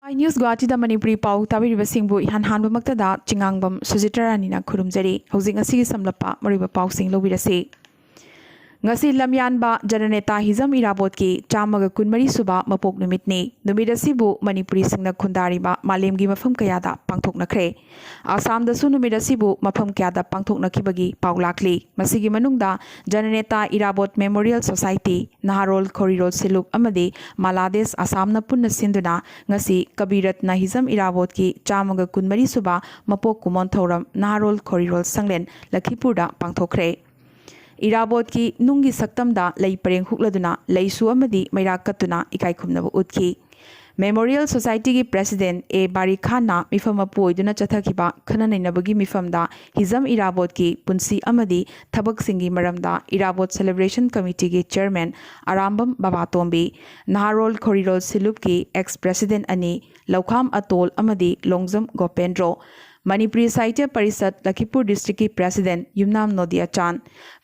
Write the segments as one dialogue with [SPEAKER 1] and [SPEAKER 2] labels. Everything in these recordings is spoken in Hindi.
[SPEAKER 1] न्यूज़ गुवाहाटी मणिपुरी पाउ ताबीरिबसिंगबु इहान हानबमक्तदा चिंगांगबम सुजित्रारानीना खुरुमजरी हौजिंग असिगी समलप्पा मरिबा पाउसिंग लौबिरसि ngasi lamyanba jananeta hizam irabot ki chamaga kunmari suba mapok numitni numit asibu manipuri singna khundariba malemgi mafam kayada pangthoknakre asam da su numit asibu mafam kayada pangthoknakibagi paulakli masigi manungda jananeta irabot memorial society naharol khorirol siluk amadi malades asam na punna sinduna ngasi kabirat na hizam irabot ki chamaga kunmari suba mapok kumon thoram naharol khorirol sanglen lakhipurda pangthokre इराबोत की नुंगी सक्तमदा लई परेंग हुकलदुना लईसु अमदी मैरा कत्तुना इकाई खुमनबु उतकी मेमोरियल सोसाइटी की प्रेसिडेंट ए बारी खाना मिफम अपोइदुना चथखिबा खननैनबगी मिफमदा हिजम इराबोत की पुंसी अमदी थबक सिंगी मरमदा इराबोत सेलिब्रेशन कमिटी के चेयरमैन आरामबम बाबातोंबी नाहरोल खोरिरोल सिलुप की एक्स प्रेसिडेंट अनि लौखाम अतोल अमदी लोंगजम गोपेंद्रो मणिपुरी साहित्य परिषद लखीपुर डिस्ट्रिक्ट की प्रेसिडेंट युमनाम नोदिया चांद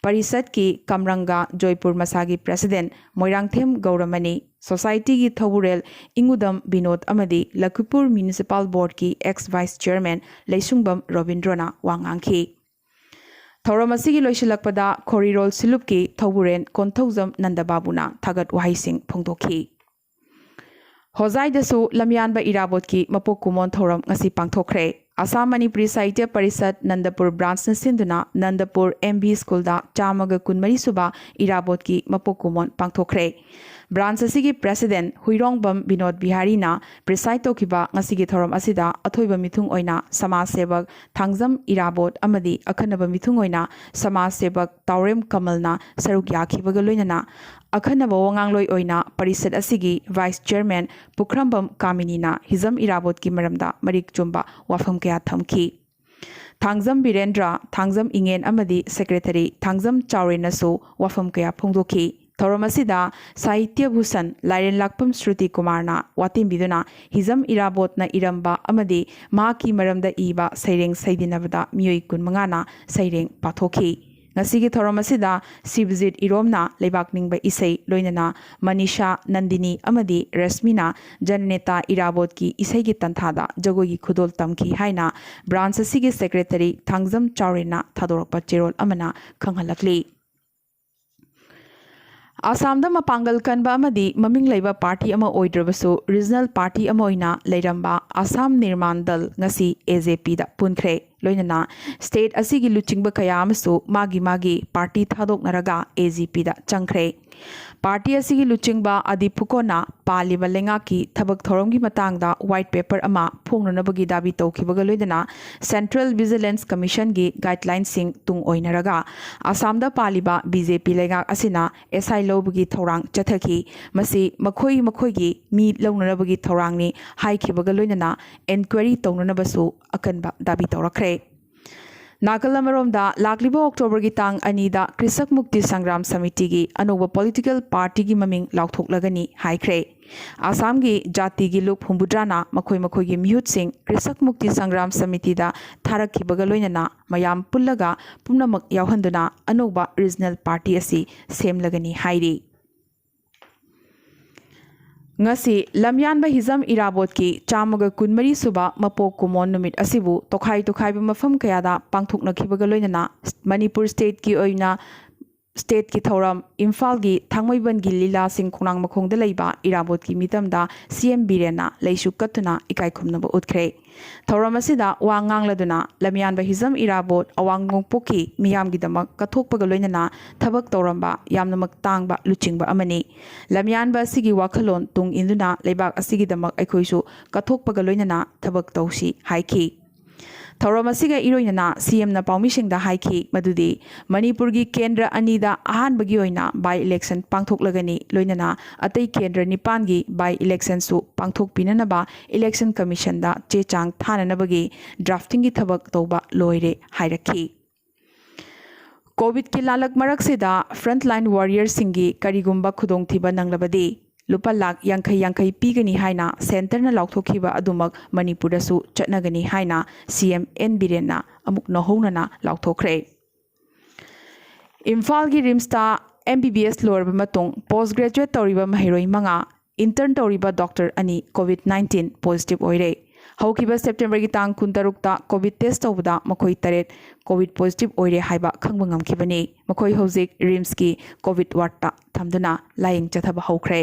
[SPEAKER 1] परिषद की कमरंगा जयपुर मसा की प्रेसिडेंट मोइरांगथेम गौरमनी सोसाइटी की थौबुरेल इंगुदम विनोद अमदी लखीपुर म्युनिसिपल बोर्ड की एक्स वाइस चेयरमैन लेसुंगबम रविंद्रना वांगांखी थौरमसी की लोइसिलकपदा खोरिरोल सिलुप की थौबुरेन कोंथौजम नंदबाबुना थागत वाहिसिंग फोंदोखी होजाइदसु लमयानबा इराबोत की मपोक कुमोन थौरम ngasi पांगथोखरे असम मणिपुरी साहित्य परिषद नंदपुर ब्रांच सिंधुना नंदपुर एमबी स्कूल चामग कुनमरी सुबा इराबोत की मपोक कुमोन पांगथोखरे ब्रांच की प्रेसिडेंट हुईरोंगबम विनोद बिहारीना प्रिसाइड तौखिबा ngasi थौरम असिदा अथोइबा मिथुंग ओइना समाज सेवक थांगजम इराबोत अमदी अखनबा मिथुंग ओइना समाज सेवक तावरेम कमलना सरुक याखिबगा लोइनना अखनबा वंगांगलोइ ओइना परिषद असिगी वाइस चेयरमैन पुखरमबम कामिनीना हिजम इराबोत की मरमदा मरिक चुम्बा वाफम कया थमखी थांगजम बीरेंद्र थांगजम इंगेन अमदी सेक्रेटरी थांगजम चावरेनसु वाफम कया फोंदोखी थौरम असिदा साहित्य भूषण लाइरेन लाकपम श्रुति कुमारना वातिंबिदुना हिजम इराबोतना इरंबा अमदी माकी मरमदा इबा सैरेंग सैदिनबदा मियोई कुनमंगाना सैरेंग पाथोखी ngasi थौरम असिदा शिवजित इरोमना लेबाकनिंगबा इसै लोइनना मनीषा नंदिनी अमदी रश्मिना जननेता इराबोत की इसै की तंथादा जगोई की खुदोल तमकी हाइना ब्रांच असिगी सेक्रेटरी थांगजम चावरेना थादोरकपा चेरोल अमना खंगहलकली आसामदा मपांगल कनबा अमदी ममिंग लैबा पार्टी अमा ओइद्रबसु रीजनल पार्टी अमा ओइना लैरंबा आसाम निर्माण दल ngasi AJP दा पुनख्रे लोइनना स्टेट असिगी लुचिंगबा कया अमसु मागी पार्टी थादोकनरगा AJP दा चंख्रे पार्टी असिगी लुचिंगबा अधिफुकोना पालिबा लेंगा की थबक थौरमगी मतांगदा व्हाइट पेपर अमा फोंगनबगी दाबी तौखिबगा लोइदना सेंट्रल विजिलेंस कमीशन की गाइडलाइन सिंग तुंग ओइनरगा आसामदा पालिबा BJP लेंगा असिना SI लौबगी थौरांग चथखी मसी मखोई मी लौनरबगी थौरांगनी हाइखिबगा लोइनना एनक्वायरी तौननबसु अकनबा दाबी तौरखरे नाकल अमरोमदा लाक्लिबा अक्टोबर की तांग अनीदा कृषक मुक्ति संग्राम समिति की अनोबा पॉलिटिकल पार्टी की ममिंग लाउथोकलगनी हाइख्रे आसाम की जाति की लुक हुंबुद्राना मखोई की मिहुत सिंह कृषक मुक्ति संग्राम समिति दा थारखिबगा लोइनना मयाम पुल्लगा पुनमक यावहंदुना अनोबा रीजनल पार्टी असी सेमलगनी हाइरी ngasi lamyanba hizam irabot ki chamaga kunmari suba mapok kumon numit asibu tokhai ba mafam kayada pangthoknakibaga loinana manipur state ki oina state की थौरम इम्फाल की थांगमैबन की लीला सिंह खुनांग मखोंग लैबा इराबोत की मितमदा CM बीरेना लैसु कत्तुना इकाई खुमनब उतख्रे थौरम असिदा वा ngangladu लमयानबा हिजम इराबोत अवांग नोंगपोकी मियामगिदमक कथोकपगा लोइनना थबक तौरंबा यामनमक तांगबा लुचिंगबा अमनी लमयानबा असिगी वाखलोन तुंग इंदुना लेबाक असिगिदमक अखोइसु कथोकपगा लोइनना थबक तौसी हाइखी थौरम असिगा इरोइनना CM ना पाउमिसिंगदा हाइखी मदुदी मणिपुर की केंद्र अनीदा अहानबगी ओइना बाय इलेक्शन पांगथोकलगनी लोइनना अतै केंद्र निपान की बाय इलेक्शन सु पांगथोकपिननबा इलेक्शन कमीशन दा चेचांग थाननबगी ड्राफ्टिंग की थबक तौबा लोइरे हाइरखी कोविड की लालक मरकसिदा फ्रंटलाइन वॉरियर सिंगी करिगुंबा खुदोंगथिबा नंगलबदी लुपा लाख यांखई पीगनी हाइना सेंटर लाउथोखिबा अदुमक मणिपुरदसु चटनगनी हाइना CM N बीरेना अमुक नहोनना लाउथोखरे इम्फाल की रिम्सता MBBS लोरब मतुंग पोस्ट ग्रेजुएट तौरिबा महिरोई मंगा इंटर्न तौरीबा डॉक्टर अनि कोविड-19 पॉजिटिव ओइरे हौकिबा सेप्टेम्बर की तांग 16 कोविड टेस्ट तौबदा मखोई 3 कोविड पॉजिटिव ओइरे हाइबा खंगबा ngamkibani मखोई हौजिक रिम्स की कोविड वार्डता थमदुना लाइंग चथबा हौख्रे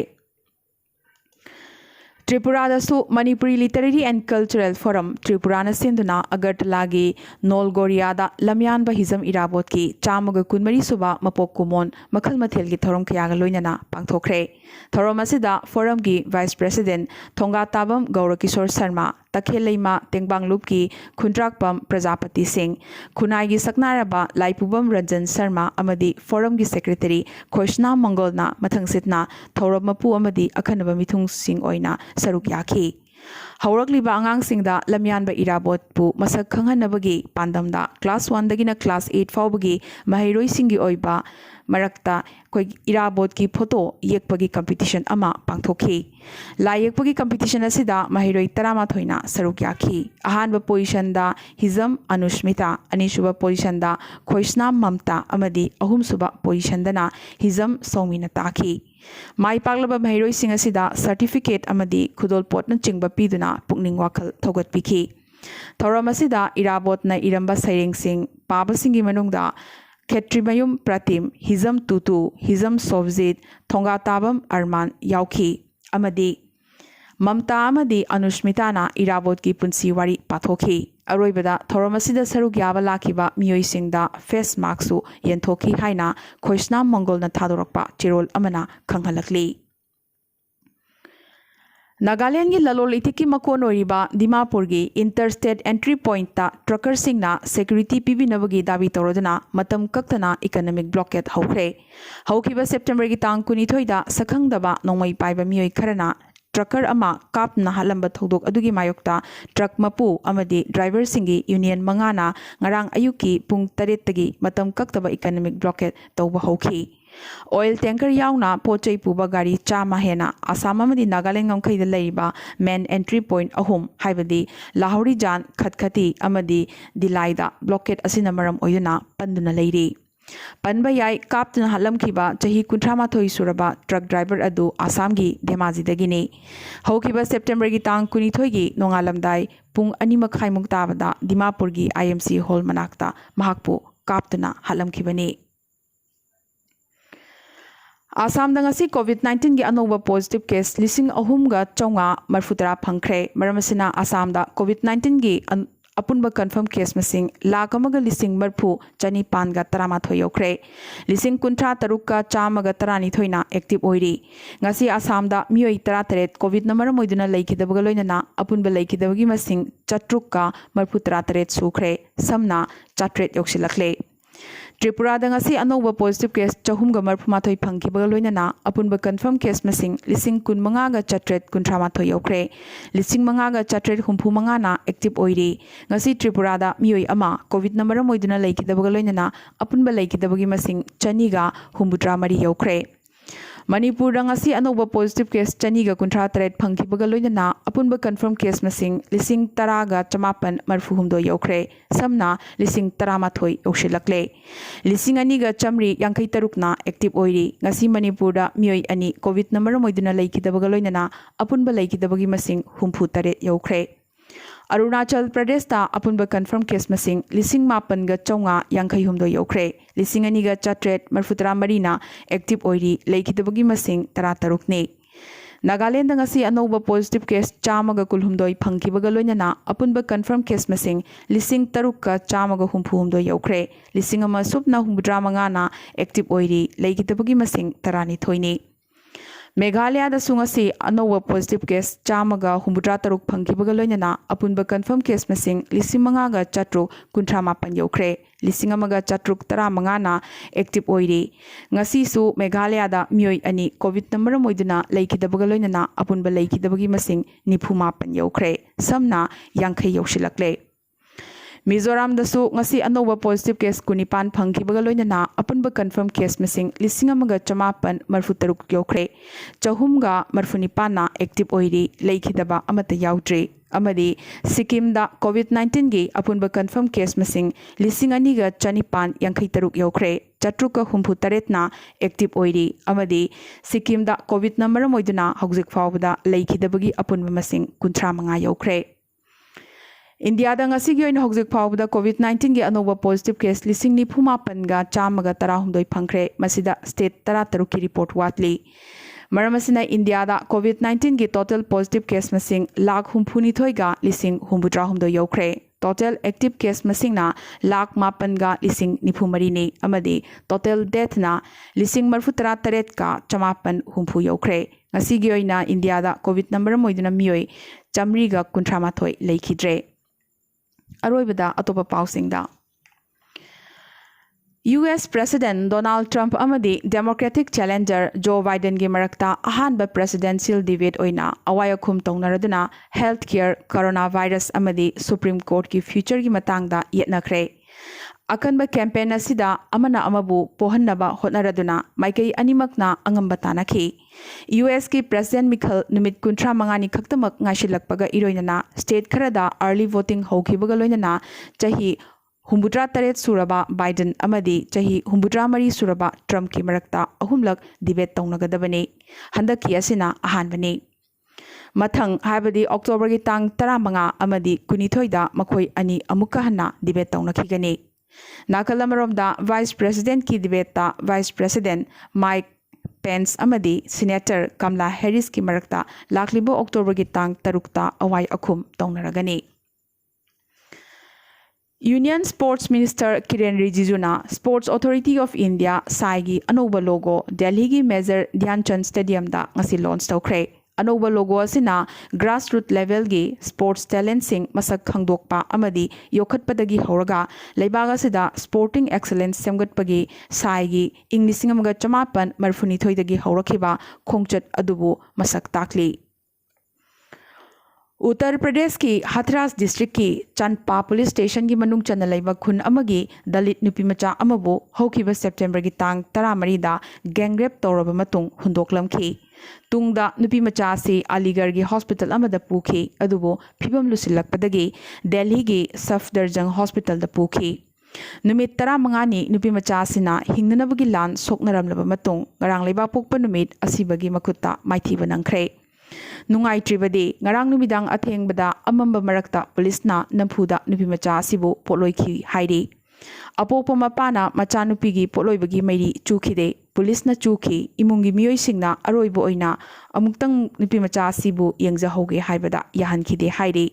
[SPEAKER 1] त्रिपुरादसु Manipuri literary and cultural forum त्रिपुराना सिंधुना अगरतला की नोलगोरियादा लमयानबा हिजम इराबोत की चामग कुनमरी सुबा मपोक कुमोन मखल मथेल की थौरम खयागा लोइनना पांगथोखरे थौरम असिदा फोरम की वाइस प्रेसिडेंट थोंगाताबम गौरकिशोर शर्मा तखेलेमा तेंगबांगलुप की खुंद्राकपम प्रजापति सिंह खुनाई की सकनारबा लाइपुबम रंजन शर्मा अमदी फोरम की सेक्रेटरी खोशना मंगोलना मथंगसितना थौरम मपु अमदी अखनबा मिथुंग सिंह ओइना सरुक याखी हौरकलिबा आंगांगसिंगदा लमयानबा इराबोतपु मसक खंगहनबगी पांदमदा क्लास 1 दगिना क्लास 8 फाउबगी महिरोइसिंगी ओइबा मरक्ता कोई इराबोत की फोटो येकपगी कंपटीशन अमा पांगथोखी ला येकपगी कंपटीशन असिदा महिरोइ 13 सरुक याखी अहानबा पोजिशनदा हिजम अनुष्मिता अनिसुबा पोजिशनदा खोइसना ममता अमदी अहुमसुबा पोजिशनदना हिजम सौमिना ताखी माई पागलबा महिरोइसिंग असिदा सर्टिफिकेट अमदी खुदोलपोटना चिंगबा पीदुना पुकनिंग वाखल थौगतपिखी थौरम असिदा इराबोतना इरंबा सैरेंगसिंग पाबसिंगी मनुंगदा खेत्रिमयुम प्रतिम हिजम तुतु हिजम सोवजित थोंगाताबम अरमान याउखी अमदी ममता अमदी अनुष्मिताना इराबोत की पुंसी वारी पाथोखी अरोइबदा थौरम असिदा सरुक याबा लाखिबा मियोइसिंगदा फेस मास्क येंथोखी हाइना खोइसना मंगोलना थादोरकपा चिरोल अमना खंगहलकली नागालैंड की ललोल इथिक की मकोन ओरिबा दिमापुर की इंटरस्टेट एंट्री पॉइंट ट्रकर सिंगना सिक्योरिटी पीबीनबगी दाबी तौरदना मतम कक्तना इकोनॉमिक ब्लॉकेट हौख्रे हौखिबा सेप्टेम्बर की तांग 19 सखंगदबा नोंमई पाइबा मियोइ खरना ट्रकर अमा कापना हलंबा थौदोक अदुगी मायोक्ता ट्रक मपु अमदी ड्राइवर सिंगी यूनियन मंगाना ngarang ayuki pung 8 tagi matam kaktaba economic blockade tauba hauki oil tanker याउना पोचै पुबा गाड़ी चामा हेना आसाम अमदी Nagaland ngamkhaida leiba main entry point अहुम हाइबदी लाहौरी जान खतखती अमदी दिलाइदा ब्लॉकेट असिना मरम ओयना पंदुना लेरी पनबा याई कापतुना हलमखिबा चही 38 सुरबा ट्रक ड्राइवर अदु आसाम की धेमाजी दगिनी हौखिबा सेप्टेम्बर की तांग 19 की नोंगालमदाई पुंग 2:30 मुक्ताबदा दिमापुर की आईएमसी हॉल मनाक्ता महाकपु कापतुना हलमखिबनी आसाम दंगसी कोविड-19 की अनोबा पॉजिटिव केस 3,450 फंख्रे मरमसिना आसाम दा कोविड-19 की अपुनबा कन्फर्म केस मसिंग लाख अमगा लिसिंग मरफु चनीपानगा 13 यौख्रे लिसिंग 53,112 ना एक्टिव ओइरी ngasi आसाम दा मियोइ 38 कोविड न मरम ओइदुना लेखिदबगा लोइनना अपुनबा लेखिदबगी मसिंग 4,38 सुख्रे समना 4 यौसिलखले त्रिपुरा दंगसी अनोबा पॉजिटिव केस 430 फंखिबगा लोइनना अपुनबा कन्फर्म केस मसिंग 5,438 यौख्रे 5,435 ना एक्टिव ओइरी ngasi त्रिपुरा दा मियोइ अमा कोविड न मरम ओइदुना लेखिदबगा लोइनना अपुनबा लेखिदबगी मसिंग 253 यौख्रे मणिपुर दंगसी अनोबा पॉजिटिव केस 253 फंखिबगा लोइनना अपुनबा कन्फर्म केस मसिंग 10,950 यौख्रे समना 13 यौशिलक्ले 2,953 ना एक्टिव ओइरी ngasi मणिपुर दा मियोइ अनि कोविड न मरम ओइदुना लेखिदबगा लोइनना अपुनबा लेखिदबगी मसिंग 63 यौख्रे अरुणाचल प्रदेश ता अपुनबा कन्फर्म केस मसिंग 5,950 यौख्रे 2,433 ना एक्टिव ओइरी लेखिदबगी मसिंग 13 ने नागालैंड ngasi अनोबा पॉजिटिव केस 119 फंखिबगा लोइनना अपुनबा कन्फर्म केस मसिंग 3,150 यौख्रे 1,065 ना एक्टिव ओइरी लेखिदबगी मसिंग 12 ने मेघालय दसुंगसी अनोबा पॉजिटिव केस 163 फंखिबगा लोइनना अपुनबा कन्फर्म केस मसिंग 5,438 यौख्रे 1,415 ना एक्टिव ओइरी ngasisu मेघालय दा मियोइ अनि कोविड नंबर मोइदुना लेखिदबगा लोइनना अपुनबा लेखिदबगी मसिंग 98 यौख्रे समना 50 यौशिलक्ले मिजोराम दसु ngasi अनोबा पॉजिटिव केस 19 फंखिबगा लोइनना अपुनबा कन्फर्म केस मसिंग 1,433 यौख्रे 419 ना एक्टिव ओइरी लेखिदबा अमत याउद्री सिक्किमदा कोविड-19 की अपुनब कन्फर्म केस मसिंग 2,253 यौख्रे 738 एक्टिव ओइरी सिक्किमदा कोविड नंबर मोइदुना हौजिक फावदा लेखिदबगी अपुनब मसिंग 35 यौख्रे इंडिया हौजिक फावदा कोविड-19 की अनोब पॉजिटिव केस 9,94,112 फंख्रे स्टेट 13 की रिपोर्ट वाटली मरमसिना इंडिया कोविड-19 की टोटल पॉजिटिव केस मसिंग 1,92,000 यौख्रे टोटल एक्टिव केस मसिंगना 1,08,000 टोटल डेथना 38,950 यौख्रे इंडिया कोविड नंबर मोइदुना मियोई 153 लेखिद्रे अरोइबदा अतोप पाउसिंगदा US President Donald Trump amadi Democratic Challenger Joe Biden gi marakta ahanba presidential debate oina awayakhum tongnaraduna healthcare coronavirus amadi Supreme Court ki future gi matangda yetnakhre akanba campaign asida amana amabu pohannaba hotnaraduna maikai animakna angamba tanakhi US ki President Mikhal numit 35 ni khaktamak ngashilakpaga iroinana state kharada early voting hokhibaga loinana chahi 63 suraba Biden amadi chahi 63 suraba Trump ki marakta ahumlak debate tongnagadabani handaki asina ahanbani mathang habadi October gi tang 15 amadi 19 da makhoi ani amuka hanna debate tongnakhigani nakalamromda Vice President ki debate ta Vice President Mike Pence amadi Senator Kamala Harris ki marakta laklibo October gi tang 6 ta awai akhum tongnaragani Union Sports Minister Kiren Rijijuna Sports Authority of India SAI Anoba logo Delhi gi Major Dhyanchand Stadium da ngasi launch tawkhre Anoba logo asina grassroots level gi sports talent sing masak khangdokpa amadi yokhatpadagi horaga leibaga sida sporting excellence semgatpagi SAI gi ing 1993 dagi horakhiba khongchat adubu masak takli Uttar Pradesh की हाथरस डिस्ट्रिक्ट की चंपा पुलिस स्टेशन की मनुंग चन लेबा खुन अमगी दलित नुपीमचा अमबो हौखिबा सेप्टेम्बर की तांग 13 दा गैंगरेप तौरब मतुंग हुंदोकलमखी तुंगदा नुपीमचा से अलीगढ़ की हॉस्पिटल अमदा पुखी अदुबो फिबम लुसिलकपदगी दिल्ली की सफदरजंग हॉस्पिटल दा पुखी नुमित 15 ni नुपीमचा सिना हिंगनबगी लान सोकनरमलब मतुंग ngarang लेबा पोकप नुमित असिबगी मखुत्ता माइथीब नंखरे नुंगाइत्रिबदि ngarang numidang athengbada amamba marakta police nampuda nupimacha asibu potloikhi hairi apopo mapana machanupi gi potloibagi mairi chukhide police na chukhi imungi miyoi singna aroibo oina amuktang nupimacha asibu yengja hoge haibada yahankhide hairi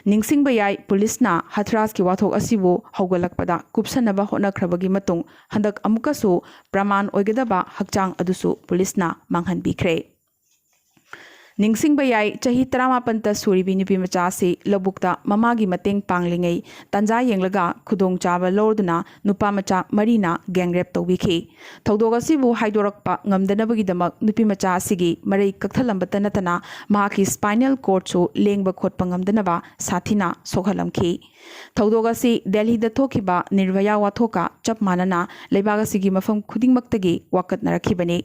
[SPEAKER 1] ningsingba yai police na hathras ki wathok asibu hogalakpada kupsanaba honakhrabagi matung handak amukasu praman oigadaba hakchang adusu police na manghanbikhre ningsingba yai chahi 13 ta suribi nupi macha se lobukta mamagi mateng panglingai tanja yenglaga khudong chaba lorduna nupa macha marina gangrep tobikhi thodoga sibu haidorakpa ngamdanabagi damak nupi macha sigi marai kakthalambata natana mahaki spinal cord so lengba khotpa ngamdanaba sathina sokhalamkhi thodoga si Delhi da thokiba nirvaya wathoka chap manana leibaga sigi mafam khudingmaktagi wakat narakhibani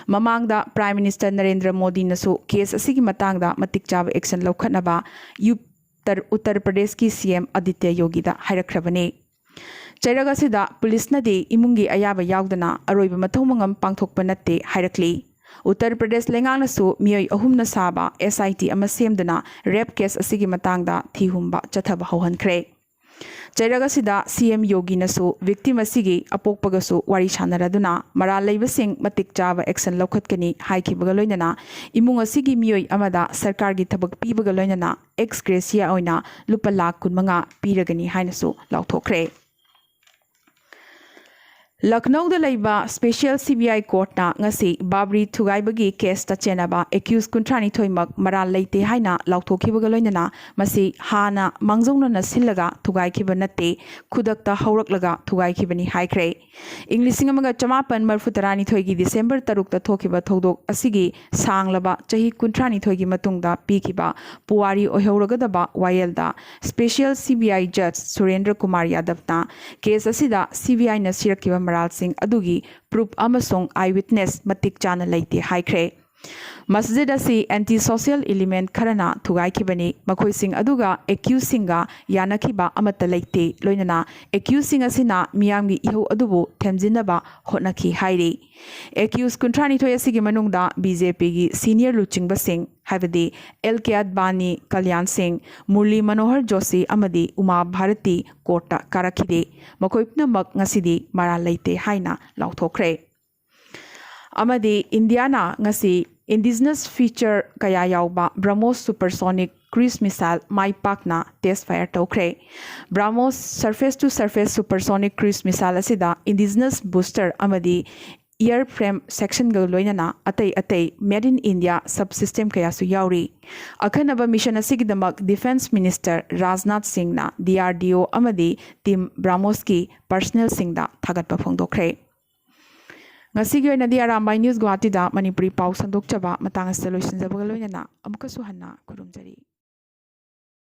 [SPEAKER 1] Mamangda Prime Minister Narendra Modi nasu case asigi matangda matik chaba action laukhatnaba Uttar Pradesh ki CM Aditya Yogi da hairakhrabani chairaga sida police na de imungi ayaba yaudana aroiba mathomangam pangthokpa natte hairakli Uttar Pradesh lengang nasu miyoi ahumna saba SIT ama semdana rape case asigi matangda thihumba chathaba hauhankhre chairaga sida CM Yogi nasu victim asigi apokpagasu wari sanaraduna mara leibasing matik chaba action laukhatkani haikibaga loinana imung asigi miyoi amada sarkar gi thabak pibaga loinana ex gratia oina lupa lakh 15 piragani hainasu lauthokre Lucknow da laiba special CBI court na ngasi Babri thugaibagi case ta chenaba accused kuntrani thoimak maral leite haina lauthokhibaga loinana masi hana mangjongna na sillaga thugaikhiba natte khudakta hauraklaga thugaikibani haikre English amaga chamapan marfutarani thoigi December 3 ta thokhiba thodok asigi sanglaba chahi kuntrani thoigi matungda pikiba puwari ohauragadaba wayelda special CBI judge Surendra Kumar Yadav na case asida CBI na sirakiba Maral Singh adugi proof amasong eyewitness matik chana leite haikre masjid ꯑꯁꯤ ꯑꯦꯟꯇꯤ ꯁꯣꯁꯤꯌꯦꯜ ꯏꯂꯤꯃꯦꯟ ꯈꯔꯅ ꯊꯨꯒꯥꯏꯈꯤꯕꯅꯤ ꯃꯈꯣꯏꯁꯤꯡ ꯑꯗꯨꯒ ꯑꯦꯀ꯭ꯌꯨꯁꯁꯤꯡꯒ ꯌꯥꯅꯈꯤꯕ ꯑꯃꯠꯇ ꯂꯩꯇꯦ ꯂꯣꯏꯅꯅ ꯑꯦꯀ꯭ꯌꯨꯁꯁꯤꯡ ꯑꯁꯤꯅ ꯃꯤꯌꯥꯝꯒꯤ ꯏꯍꯧ ꯑꯗꯨꯕꯨ ꯊꯦꯝꯖꯤꯟꯅꯕ ꯍꯣꯠꯅꯈꯤ ꯍꯥꯏꯔꯤ ꯑꯦꯀ꯭ꯌꯨꯁ 32 ꯑꯁꯤꯒꯤ ꯃꯅꯨꯡꯗ BJPꯒꯤ ꯁꯤꯅꯤꯌꯔ ꯂꯨꯆꯤꯡꯕꯁꯤꯡ ꯍꯥꯏꯕꯗꯤ LK ꯑꯗꯕꯥꯅꯤ ꯀꯜꯌꯥꯟ ꯁꯤꯡ ꯃꯨꯔꯂꯤ ꯃꯅꯣꯍꯔ ꯖꯣꯁꯤ ꯑꯃꯗꯤ ꯎꯃꯥ ꯚꯥꯔꯇꯤ ꯀꯣꯔꯠꯇ ꯀꯥꯔꯛꯈꯤꯗꯦ ꯃꯈꯣꯏ ꯄꯨꯝꯅꯃꯛ ꯉꯁꯤꯗꯤ ꯃꯔꯥꯜ ꯂꯩꯇꯦ ꯍꯥꯏꯅ ꯂꯥꯎꯊꯣꯛꯈ꯭ꯔꯦ ꯑꯃꯗꯤ ꯏꯟꯗꯤꯌꯥꯅ ꯉꯁꯤ ꯏꯟꯗꯤꯖꯤꯅꯁ ꯐꯤꯆꯔ ꯀꯌꯥ ꯌꯥꯎꯕ ꯕ꯭ꯔꯍꯃꯣꯁ ꯁꯨꯄꯔꯁꯣꯅꯤक क्रूज मिसाइल माई पाकना टेस्ट फायर तौखरे BrahMos surface to surface supersonic cruise missile असिदा इंडिजिनस बूस्टर अमदी एयर फ्रेम सेक्शन ग लोइनना अतै अतै made in India subsystem कयासु याउरी अखनब मिशन असिगिदमक डिफेंस मिनिस्टर राजनाथ सिंह ना DRDO अमदी टीम ब्रह्मोस की पर्सनल सिंगदा थागतपा फोंदोखरे ngasi gi oinadi Arambai News Guwahati da Manipuri Pau Sandokchaba matang asita loisinjabga loinana amukkasu hanna khurumjari